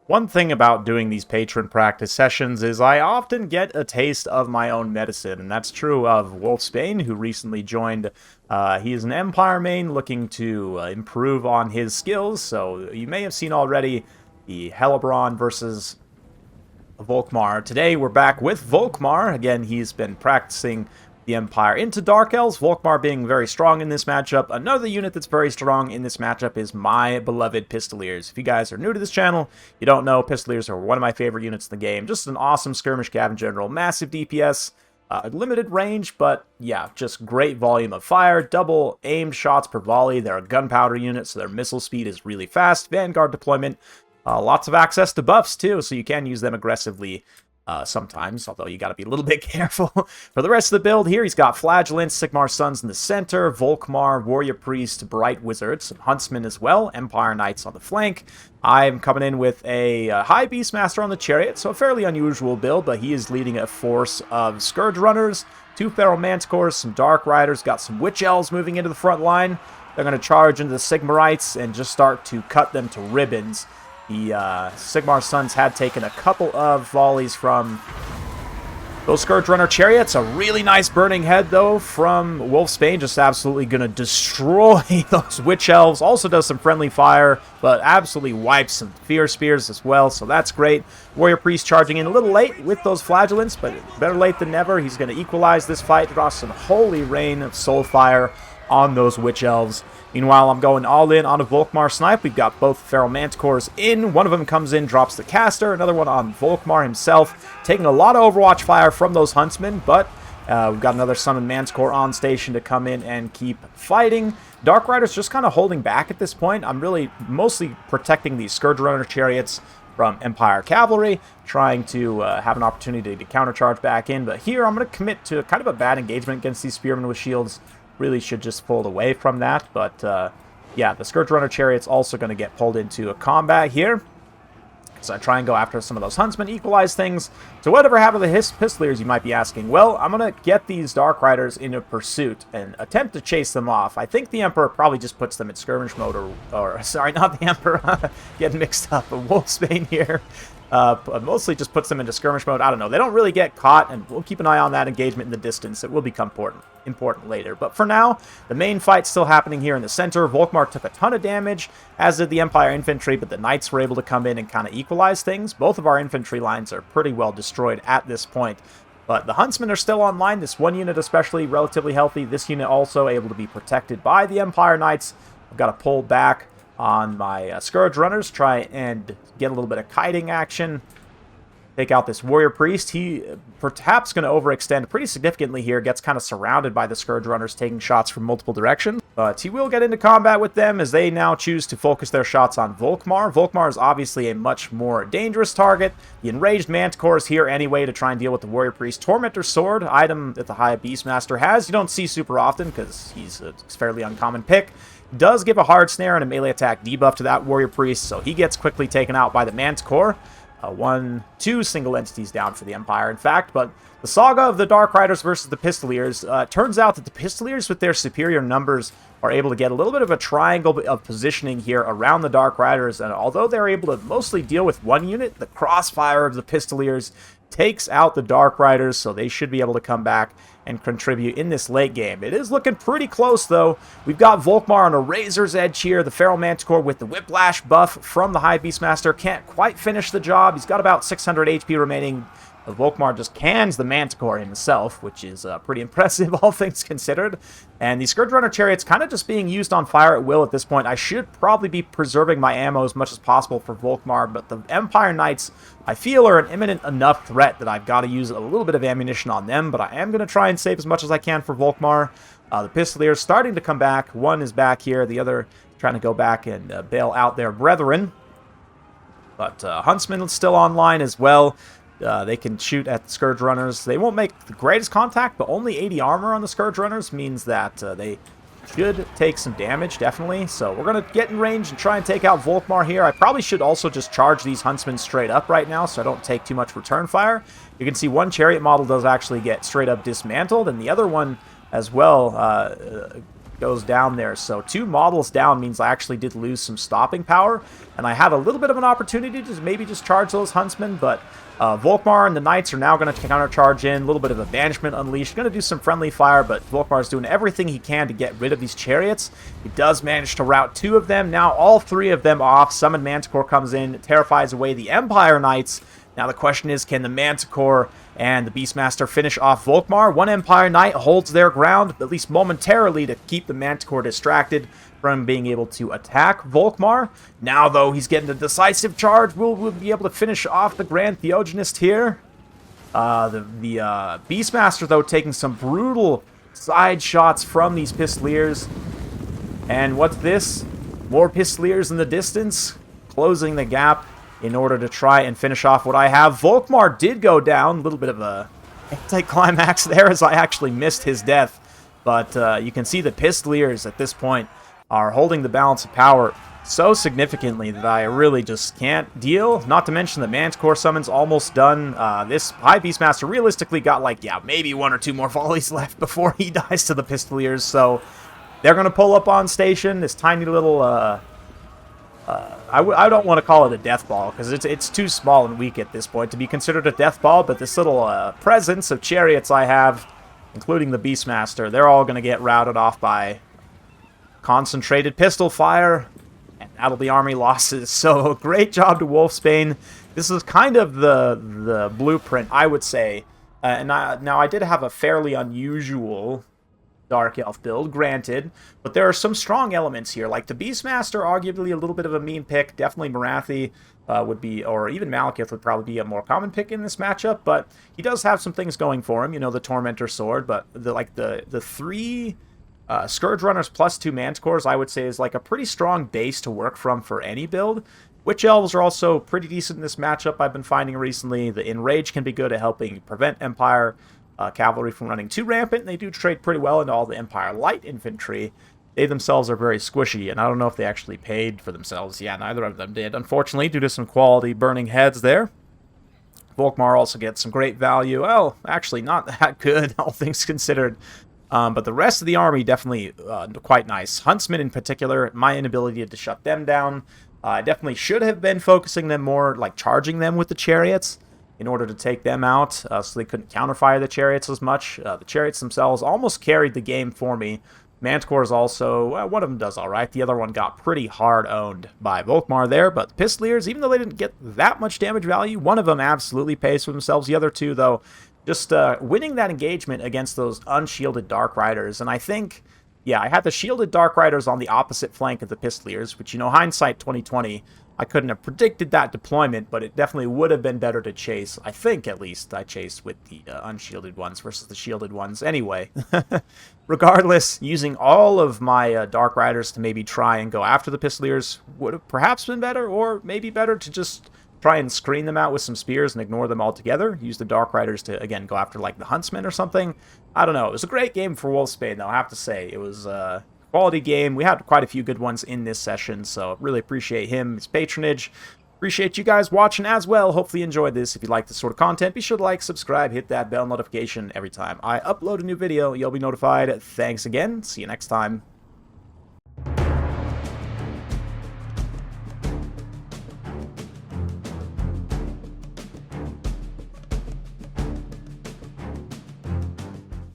One thing about doing these patron practice sessions is I often get a taste of my own medicine, and that's true of Wolfsbane, who recently joined. He is an Empire main looking to improve on his skills, so you may have seen already the Hellebron versus Volkmar. Today we're back with Volkmar. Again, he's been practicing the Empire into Dark Elves, Volkmar being very strong in this matchup. Another unit that's very strong in this matchup is my beloved Pistoliers. If you guys are new to this channel, you don't know, Pistoliers are one of my favorite units in the game. Just an awesome skirmish cav in general. Massive DPS, limited range, but yeah, just great volume of fire. Double aimed shots per volley. They're a gunpowder unit, so their missile speed is really fast. Vanguard deployment. Lots of access to buffs too, so you can use them aggressively sometimes, although you got to be a little bit careful. For the rest of the build here, he's got Flagellants, Sigmar Sons in the center, Volkmar, Warrior Priest, Bright Wizard, some Huntsmen as well, Empire Knights on the flank. I'm coming in with a High Beastmaster on the Chariot, so a fairly unusual build, but he is leading a force of Scourge Runners, 2 Feral Manticores, some Dark Riders, got some Witch Elves moving into the front line. They're going to charge into the Sigmarites and just start to cut them to ribbons. The Sigmar Sons had taken a couple of volleys from those Scourge Runner Chariots. A really nice burning head, though, from Wolfsbane. Just absolutely going to destroy those Witch Elves. Also does some friendly fire, but absolutely wipes some Fear Spears as well, so that's great. Warrior Priest charging in a little late with those Flagellants, but better late than never. He's going to equalize this fight, draw some holy rain of soul fire on those Witch Elves. Meanwhile, I'm going all in on a Volkmar snipe. We've got both Feral Manticores in. One of them comes in, drops the caster. Another one on Volkmar himself. Taking a lot of Overwatch fire from those Huntsmen, but we've got another Summoned Manticore on station to come in and keep fighting. Dark Rider's just kind of holding back at this point. I'm really mostly protecting these Scourge Runner Chariots from Empire Cavalry, trying to have an opportunity to countercharge back in. But here, I'm going to commit to kind of a bad engagement against these Spearmen with shields. Really should just fold away from that, but yeah, the Scourge Runner Chariot's also going to get pulled into a combat here. So I try and go after some of those Huntsmen, equalize things. So whatever happened to the Pistoliers, you might be asking? Well, I'm going to get these Dark Riders into pursuit and attempt to chase them off. I think the Emperor probably just puts them in skirmish mode, or sorry, not the Emperor, getting mixed up, but Wolfsbane here. Mostly just puts them into skirmish mode. I don't know. They don't really get caught, and we'll keep an eye on that engagement in the distance. It will become important later. But for now, the main fight's still happening here in the center. Volkmar took a ton of damage, as did the Empire Infantry, but the Knights were able to come in and kind of equalize things. Both of our infantry lines are pretty well destroyed at this point. But the Huntsmen are still online. This one unit especially relatively healthy. This unit also able to be protected by the Empire Knights. I've got to pull back on my Scourge Runners, try and get a little bit of kiting action. Take out this Warrior Priest. He perhaps going to overextend pretty significantly here. Gets kind of surrounded by the Scourge Runners taking shots from multiple directions. But he will get into combat with them as they now choose to focus their shots on Volkmar. Volkmar is obviously a much more dangerous target. The Enraged Manticore is here anyway to try and deal with the Warrior Priest. Tormentor Sword, item that the High Beastmaster has. You don't see super often because he's a fairly uncommon pick. Does give a hard snare and a melee attack debuff to that Warrior Priest, so he gets quickly taken out by the Manticore. 2 single entities down for the Empire, in fact. But the saga of the Dark Riders versus the Pistoliers, turns out that the Pistoliers, with their superior numbers, are able to get a little bit of a triangle of positioning here around the Dark Riders, and although they're able to mostly deal with one unit, the crossfire of the Pistoliers takes out the Dark Riders, so they should be able to come back and contribute in this late game. It is looking pretty close, though. We've got Volkmar on a razor's edge here. The Feral Manticore with the Whiplash buff from the High Beastmaster can't quite finish the job. He's got about 600 HP remaining. Volkmar just cans the Manticore himself, which is pretty impressive, all things considered. And the Scourge Runner Chariot's kind of just being used on fire at will at this point. I should probably be preserving my ammo as much as possible for Volkmar, but the Empire Knights, I feel, are an imminent enough threat that I've got to use a little bit of ammunition on them, but I am going to try and save as much as I can for Volkmar. The Pistoliers starting to come back. One is back here, the other trying to go back and bail out their brethren. But Huntsman is still online as well. They can shoot at the Scourge Runners. They won't make the greatest contact, but only 80 armor on the Scourge Runners means that they should take some damage, definitely. So we're going to get in range and try and take out Volkmar here. I probably should also just charge these Huntsmen straight up right now so I don't take too much return fire. You can see one Chariot model does actually get straight up dismantled, and the other one as well goes down there. So 2 models down means I actually did lose some stopping power, and I had a little bit of an opportunity to maybe just charge those huntsmen, but Volkmar and the knights are now going to countercharge in. A little bit of a banishment unleashed. Going to do some friendly fire, but Volkmar is doing everything he can to get rid of these chariots. He does manage to rout 2 of them. Now all 3 of them off. Summoned Manticore comes in, terrifies away the Empire Knights. Now the question is, can the Manticore and the Beastmaster finish off Volkmar? One Empire Knight holds their ground, at least momentarily, to keep the Manticore distracted from being able to attack Volkmar. Now, though, he's getting a decisive charge. Will we be able to finish off the Grand Theogenist here? The Beastmaster, though, taking some brutal side shots from these Pistoliers. And what's this? More Pistoliers in the distance, closing the gap in order to try and finish off what I have. Volkmar did go down. A little bit of a anticlimax there as I actually missed his death. But you can see the Pistoliers at this point are holding the balance of power so significantly that I really just can't deal. Not to mention the Manticore summon's almost done. This High Beastmaster realistically got like, yeah, maybe 1 or 2 more volleys left before he dies to the Pistoliers. So they're going to pull up on station. This tiny little... I don't want to call it a death ball, because it's too small and weak at this point to be considered a death ball, but this little presence of chariots I have, including the Beastmaster, they're all going to get routed off by concentrated pistol fire, and that'll be army losses. So great job to Wolfsbane. This is kind of the blueprint, I would say. Now I did have a fairly unusual Dark Elf build, granted, but there are some strong elements here, like the Beastmaster, arguably a little bit of a meme pick. Definitely Marathi would be, or even Malekith would probably be a more common pick in this matchup, but he does have some things going for him, you know, the Tormentor Sword, but the 3 Scourge Runners plus 2 Manticores, I would say, is like a pretty strong base to work from for any build. Witch Elves are also pretty decent in this matchup, I've been finding recently. The Enrage can be good at helping prevent Empire Cavalry from running too rampant, and they do trade pretty well into all the Empire Light Infantry. They themselves are very squishy, and I don't know if they actually paid for themselves. Yeah, neither of them did, unfortunately, due to some quality burning heads there. Volkmar also gets some great value. Well, actually, not that good, all things considered. But the rest of the army definitely quite nice. Huntsmen in particular, my inability to shut them down. I definitely should have been focusing them more, like charging them with the chariots in order to take them out, so they couldn't counterfire the chariots as much. The chariots themselves almost carried the game for me. Manticores also, well, one of them does alright. The other one got pretty hard owned by Volkmar there, but the Pistoliers, even though they didn't get that much damage value, one of them absolutely pays for themselves. The other 2, though, just winning that engagement against those unshielded Dark Riders. And I think, yeah, I had the shielded Dark Riders on the opposite flank of the Pistoliers, which, you know, hindsight 2020, I couldn't have predicted that deployment, but it definitely would have been better to chase. I think, at least, I chased with the unshielded ones versus the shielded ones. Anyway, regardless, using all of my Dark Riders to maybe try and go after the Pistoliers would have perhaps been better, or maybe better to just try and screen them out with some spears and ignore them altogether. Use the Dark Riders to, again, go after, like, the Huntsmen or something. I don't know. It was a great game for Wolfsbane, though, I have to say. It was quality game. We had quite a few good ones in this session, so really appreciate him, his patronage. Appreciate you guys watching as well. Hopefully you enjoyed this. If you like this sort of content, be sure to like, subscribe, hit that bell notification. Every time I upload a new video, you'll be notified. Thanks again. See you next time.